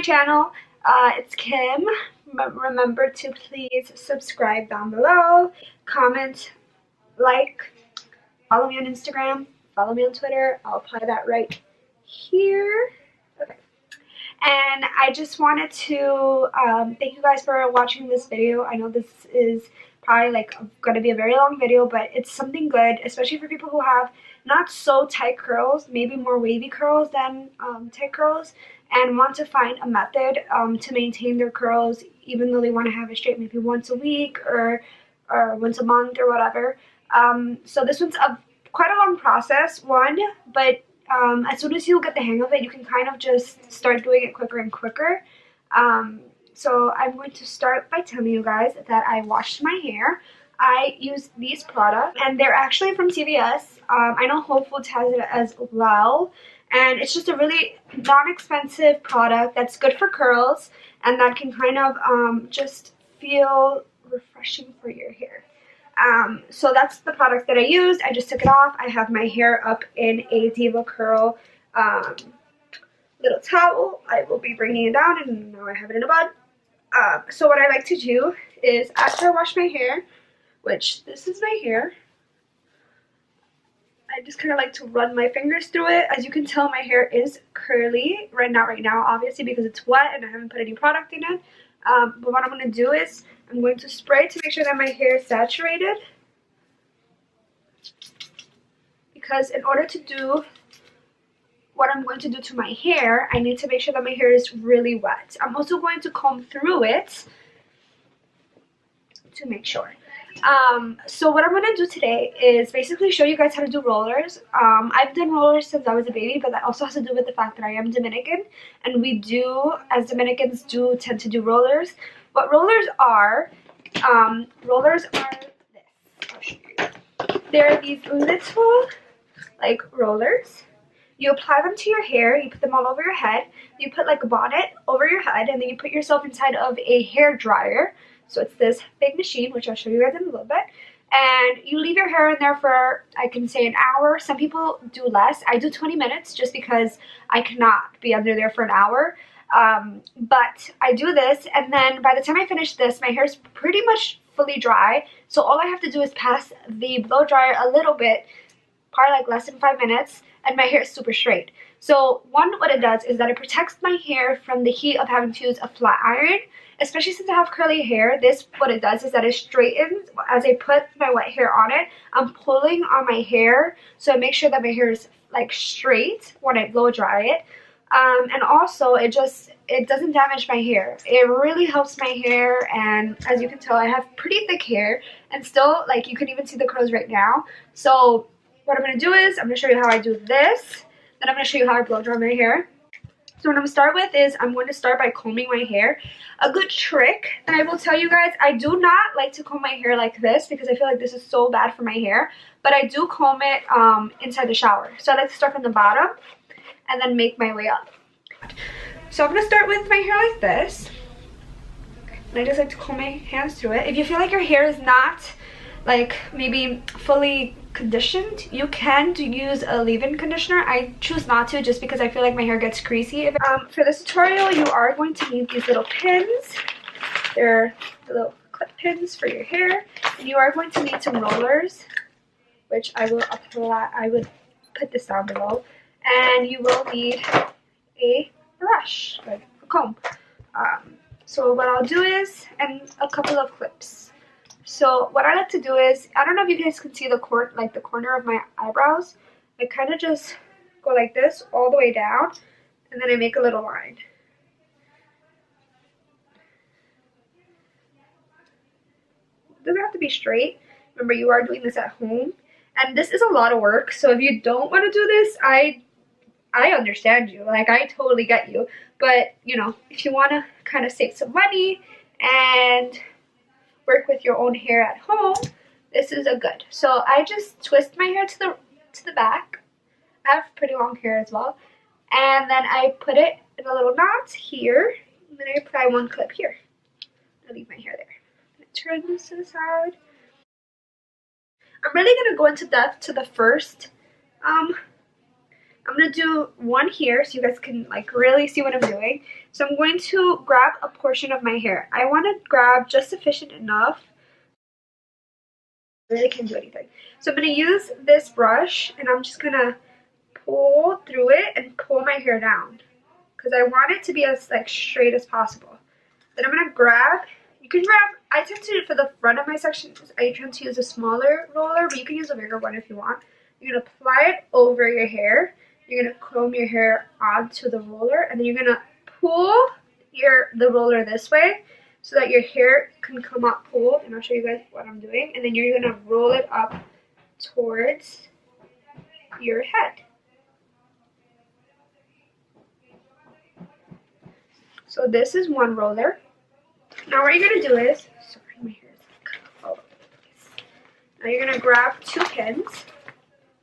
my channel. It's Kim. Remember to please subscribe down below, comment, like, follow me on Instagram, follow me on Twitter. I'll apply that right here. Okay. And I just wanted to thank you guys for watching this video. I know this is probably like going to be a very long video, but it's something good, especially for people who have not so tight curls, maybe more wavy curls than tight curls, and want to find a method to maintain their curls even though they want to have it straight maybe once a week or once a month or whatever. So this one's quite a long process, but as soon as you get the hang of it, you can kind of just start doing it quicker and quicker. So I'm going to start by telling you guys that I washed my hair. I use these products, and they're actually from CVS. I know Whole Foods has it as well, and it's just a really non-expensive product that's good for curls, and that can kind of just feel refreshing for your hair. So that's the product that I used. I just took it off. I have my hair up in a DevaCurl little towel. I will be bringing it down, and now I have it in a bun. So what I like to do is, after I wash my hair, which this is my hair, I just kind of like to run my fingers through it. As you can tell, my hair is curly right now, obviously, because it's wet and I haven't put any product in it. But what I'm going to do is I'm going to spray to make sure that my hair is saturated, because in order to do what I'm going to do to my hair, I need to make sure that my hair is really wet. I'm also going to comb through it to make sure. So what I'm going to do today is basically show you guys how to do rollers. I've done rollers since I was a baby, but that also has to do with the fact that I am Dominican, and we do, as Dominicans, do tend to do rollers. What rollers are this. I'll show you. They're these little, like, rollers. You apply them to your hair, you put them all over your head, you put like a bonnet over your head, and then you put yourself inside of a hair dryer. So it's this big machine, which I'll show you guys in a little bit. And you leave your hair in there for, I can say, an hour. Some people do less. I do 20 minutes just because I cannot be under there for an hour. But I do this, and then by the time I finish this, my hair is pretty much fully dry. So all I have to do is pass the blow dryer a little bit, probably like less than 5 minutes, and my hair is super straight. So what it does is that it protects my hair from the heat of having to use a flat iron. Especially since I have curly hair, what it does is that it straightens. As I put my wet hair on it, I'm pulling on my hair, so I make sure that my hair is like straight when I blow dry it. And also it doesn't damage my hair. It really helps my hair, and as you can tell, I have pretty thick hair, and still, like, you can even see the curls right now. So what I'm going to do is I'm going to show you how I do this, then I'm going to show you how I blow dry my hair. So what I'm going to start with is I'm going to start by combing my hair. A good trick, and I will tell you guys, I do not like to comb my hair like this because I feel like this is so bad for my hair. But I do comb it inside the shower. So I like to start from the bottom and then make my way up. So I'm going to start with my hair like this. And I just like to comb my hands through it. If you feel like your hair is not, like, maybe fully conditioned, you can use a leave-in conditioner. I choose not to just because I feel like my hair gets greasy. For this tutorial, you are going to need these little pins. They're the little clip pins for your hair, and you are going to need some rollers, which I will apply. I would put this down below, and you will need a brush, like a comb. So what I'll do is, and a couple of clips. So what I like to do is, I don't know if you guys can see the corner of my eyebrows. I kind of just go like this all the way down, and then I make a little line. It doesn't have to be straight. Remember, you are doing this at home, and this is a lot of work. So if you don't want to do this, I understand you. Like, I totally get you. But, you know, if you want to kind of save some money and work with your own hair at home, this is a good. So I just twist my hair to the back. I have pretty long hair as well, and then I put it in a little knot here, and then I apply one clip here. I leave my hair there. I'm gonna turn this to the side. I'm really gonna go into depth to the first I'm going to do one here so you guys can like really see what I'm doing. So I'm going to grab a portion of my hair. I want to grab just sufficient enough. I really can't do anything. So I'm going to use this brush and I'm just going to pull through it and pull my hair down because I want it to be as like straight as possible. Then I'm going to grab, you can grab, I tend to, for the front of my section, I tend to use a smaller roller, but you can use a bigger one if you want. You're going to apply it over your hair. You're going to comb your hair onto the roller, and then you're going to pull the roller this way so that your hair can come up pulled, and I'll show you guys what I'm doing. And then you're going to roll it up towards your head. So this is one roller. Now what you're going to do is, sorry, my hair is like all over the place. Now you're going to grab 2 pins.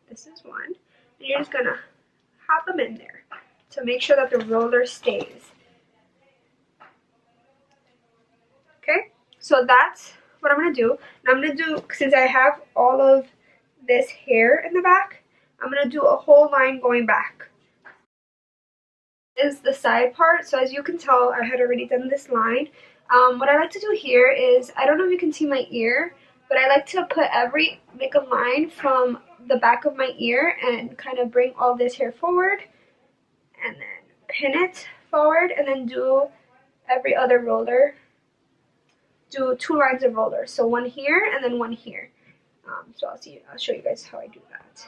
This is one. And you're just going to pop them in there to make sure that the roller stays. Okay, so that's what I'm going to do. And I'm going to do, since I have all of this hair in the back, I'm going to do a whole line going back. This is the side part, so as you can tell, I had already done this line. What I like to do here is, I don't know if you can see my ear, but I like to make a line from the back of my ear and kind of bring all this hair forward and then pin it forward and then do every other roller. Do 2 lines of rollers, so one here and then one here. So I'll show you guys how I do that.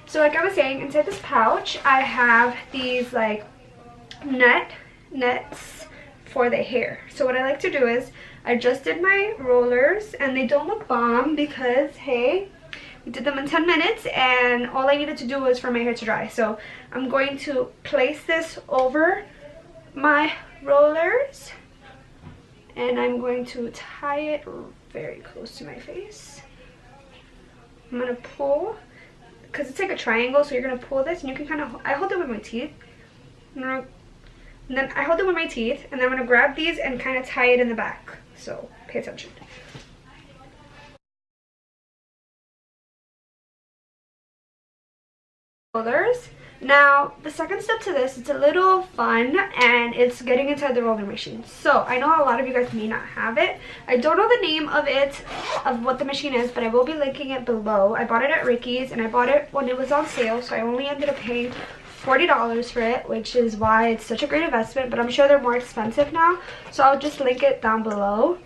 So like I was saying, inside this pouch I have these like nets for the hair. So what I like to do is, I just did my rollers and they don't look bomb because hey, we did them in 10 minutes and all I needed to do was for my hair to dry. So I'm going to place this over my rollers and I'm going to tie it very close to my face. I'm going to pull, because it's like a triangle, so you're going to pull this and you can kind of, I hold it with my teeth. And then I hold it with my teeth and then I'm going to grab these and kind of tie it in the back. So pay attention. Rollers. Now the second step to this, it's a little fun and it's getting inside the roller machine. So I know a lot of you guys may not have it. I don't know the name of it, of what the machine is, but I will be linking it below. I bought it at Ricky's and I bought it when it was on sale, so I only ended up paying $40 for it, which is why it's such a great investment, but I'm sure they're more expensive now, so I'll just link it down below.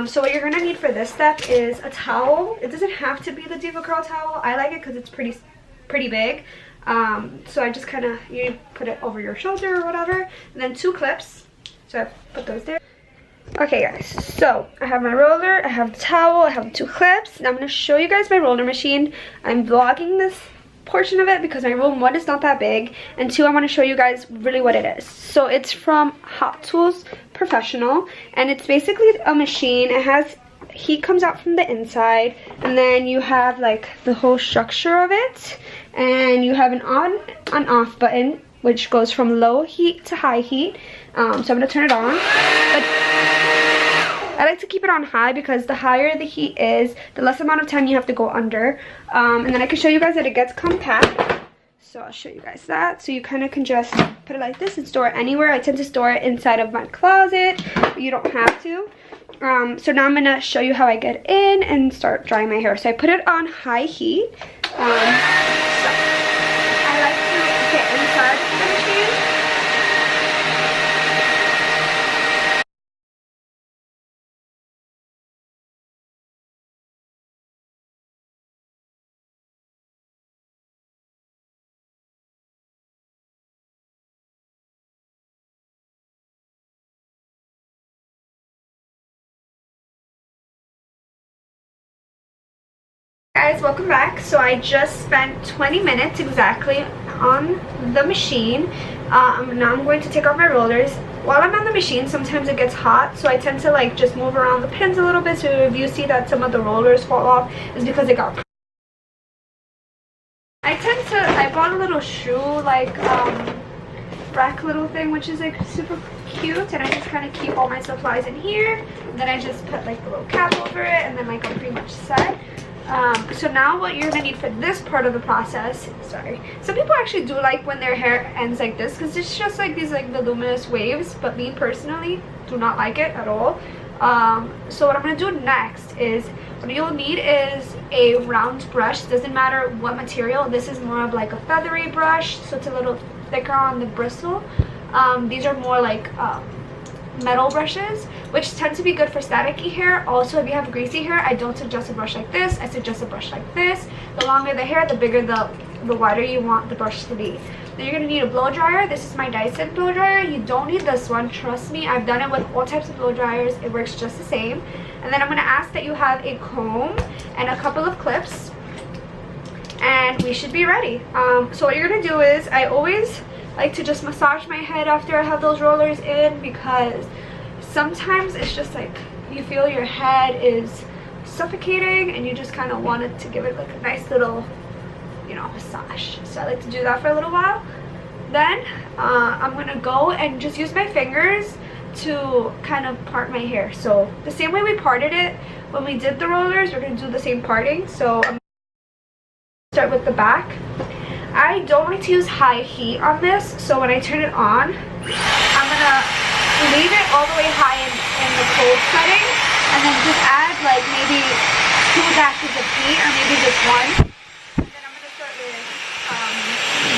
So what you're gonna need for this step is a towel. It doesn't have to be the DevaCurl towel. I like it because it's pretty big. So I just kind of, you put it over your shoulder or whatever, and then 2 clips, so I put those there. Okay guys, so I have my roller, I have the towel, I have the 2 clips. Now I'm going to show you guys my roller machine. I'm vlogging this portion of it because my room, 1, is not that big, and 2, I want to show you guys really what it is. So it's from Hot Tools Professional, and it's basically a machine. It has heat comes out from the inside, and then you have like the whole structure of it, and you have an on and off button which goes from low heat to high heat. So I'm gonna turn it on, but I like to keep it on high because the higher the heat is, the less amount of time you have to go under. And then I can show you guys that it gets compact. So I'll show you guys that. So you kind of can just put it like this and store it anywhere. I tend to store it inside of my closet, but you don't have to. So now I'm gonna show you how I get in and start drying my hair. So I put it on high heat. So I like to get inside the machine. Guys, welcome back. So I just spent 20 minutes exactly on the machine. Now I'm going to take off my rollers. While I'm on the machine, sometimes it gets hot, so I tend to like just move around the pins a little bit. So if you see that some of the rollers fall off, it's because it got I bought a little shoe like rack little thing, which is like super cute, and I just kind of keep all my supplies in here, and then I just put like a little cap over it, and then like I'm pretty much set. So now what you're gonna need for this part of the process, sorry, some people actually do like when their hair ends like this because it's just like these like voluminous waves, but me personally do not like it at all. So what I'm gonna do next is, what you'll need is a round brush. Doesn't matter what material. This is more of like a feathery brush, so it's a little thicker on the bristle. These are more like metal brushes, which tend to be good for staticky hair. Also, if you have greasy hair, I don't suggest a brush like this. I suggest a brush like this. The longer the hair, the bigger the wider you want the brush to be. Then you're going to need a blow dryer. This is my Dyson blow dryer. You don't need this one, trust me. I've done it with all types of blow dryers. It works just the same. And then I'm going to ask that you have a comb and a couple of clips, and we should be ready. So what you're going to do is, I always like to just massage my head after I have those rollers in, because sometimes it's just like you feel your head is suffocating and you just kind of want it to give it like a nice little, you know, massage. So I like to do that for a little while. Then I'm gonna go and just use my fingers to kind of part my hair. So the same way we parted it when we did the rollers, we're gonna do the same parting. So I'm gonna start with the back. I don't like to use high heat on this, so when I turn it on, I'm gonna leave it all the way high in the cold setting, and then just add like maybe 2 dashes of heat, or maybe just 1. And then I'm gonna start with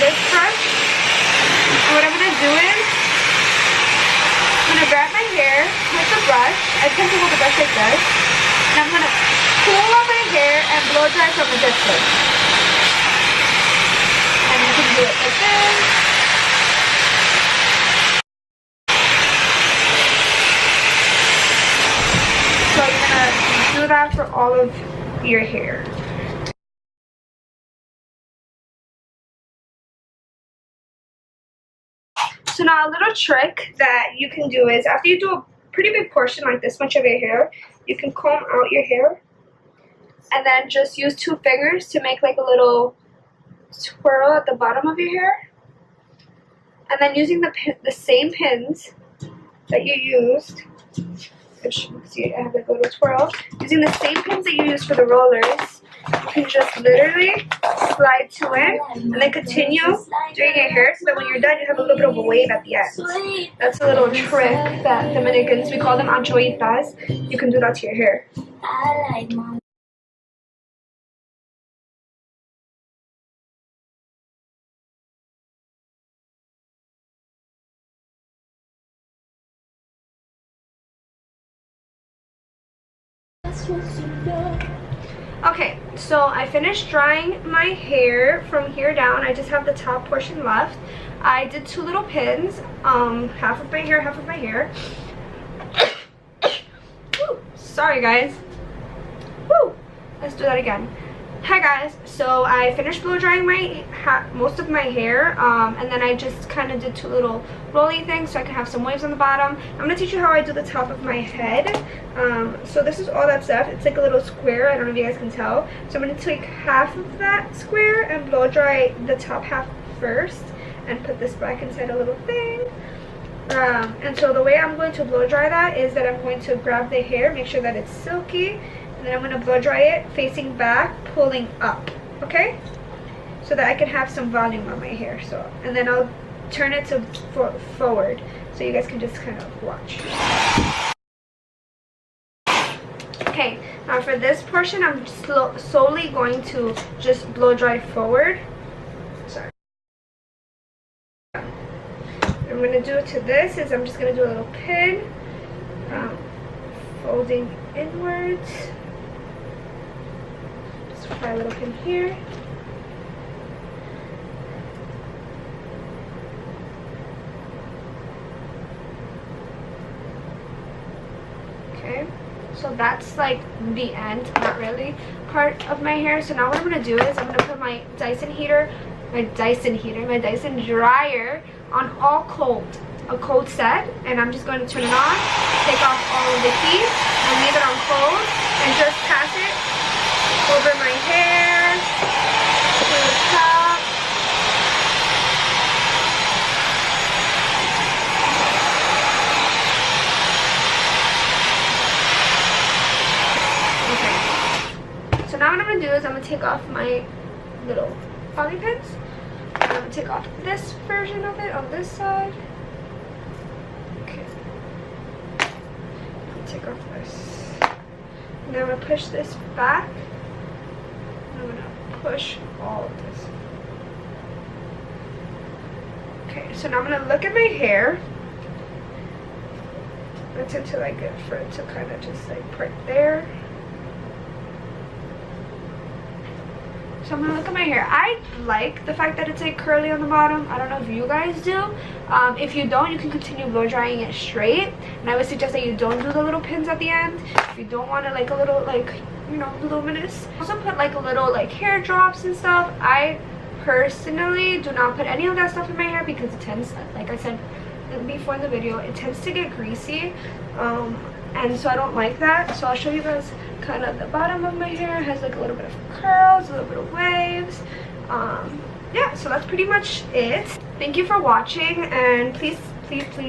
this brush. And what I'm gonna do is, I'm gonna grab my hair with the brush. I tend to hold the brush like this, and I'm gonna pull on my hair and blow dry from a distance. And you can do it like this. So you're gonna do that for all of your hair. So now a little trick that you can do is, after you do a pretty big portion like this much of your hair, you can comb out your hair and then just use 2 fingers to make like a little swirl at the bottom of your hair, and then using the same pins that you used, which, see, I have like a little twirl, using the same pins that you used for the rollers, you can just literally slide 2 in and then continue doing your hair, so that when you're done you have a little bit of a wave at the end. That's a little trick that Dominicans, we call them anchoitas. You can do that to your hair. Okay, so I finished drying my hair from here down. I just have the top portion left. I did 2 little pins, half of my hair, half of my hair. Woo, sorry guys. Woo, let's do that again. Hi guys, so I finished blow drying my most of my hair, and then I just kind of did 2 little rolly things so I can have some waves on the bottom. I'm going to teach you how I do the top of my head. So this is all that's left. It's like a little square. I don't know if you guys can tell. So I'm going to take half of that square and blow dry the top half first, and put this back inside a little thing. And so the way I'm going to blow dry that is that I'm going to grab the hair, make sure that it's silky, and then I'm going to blow dry it facing back, pulling up, okay? So that I can have some volume on my hair. So, and then I'll turn it to forward, so you guys can just kind of watch. Okay, now for this portion, I'm slowly going to just blow dry forward. Sorry. I'm going to do to this is I'm just going to do a little pin, folding inwards. Just apply a little pin here. So that's like the end, not really, part of my hair. So now what I'm going to do is I'm going to put my Dyson dryer on all cold, a cold set, and I'm just going to turn it on, take off all of the heat, and leave it on cold, and just pass it over my hair to the top. Okay. So now what I'm going to do is I'm going to take off my little bobby pins. I'm going to take off this version of it on this side. Okay. Take off this. And then I'm going to push this back. And I'm going to push all of this. Okay, so now I'm going to look at my hair. I tend to like it for it to kind of just like right there. So I'm gonna look at my hair. I like the fact that it's like curly on the bottom. I don't know if you guys do. If you don't, you can continue blow drying it straight. And I would suggest that you don't do the little pins at the end. If you don't want it like a little like, you know, luminous. Also put like a little like hair drops and stuff. I personally do not put any of that stuff in my hair because it tends, like I said before in the video, it tends to get greasy. And so I don't like that. So I'll show you guys kind of the bottom of my hair. It has like a little bit of curls, a little bit of waves. Yeah, so that's pretty much it. Thank you for watching, and please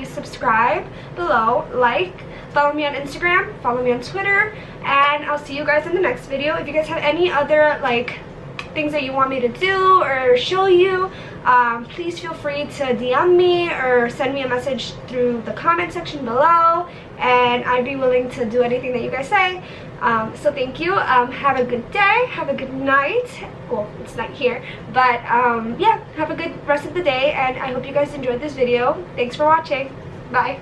subscribe below, like, follow me on Instagram, follow me on Twitter, and I'll see you guys in the next video. If you guys have any other like things that you want me to do or show you, please feel free to DM me or send me a message through the comment section below, and I'd be willing to do anything that you guys say. So thank you. Have a good day, have a good night. Well, it's night here, but yeah, have a good rest of the day, and I hope you guys enjoyed this video. Thanks for watching. Bye.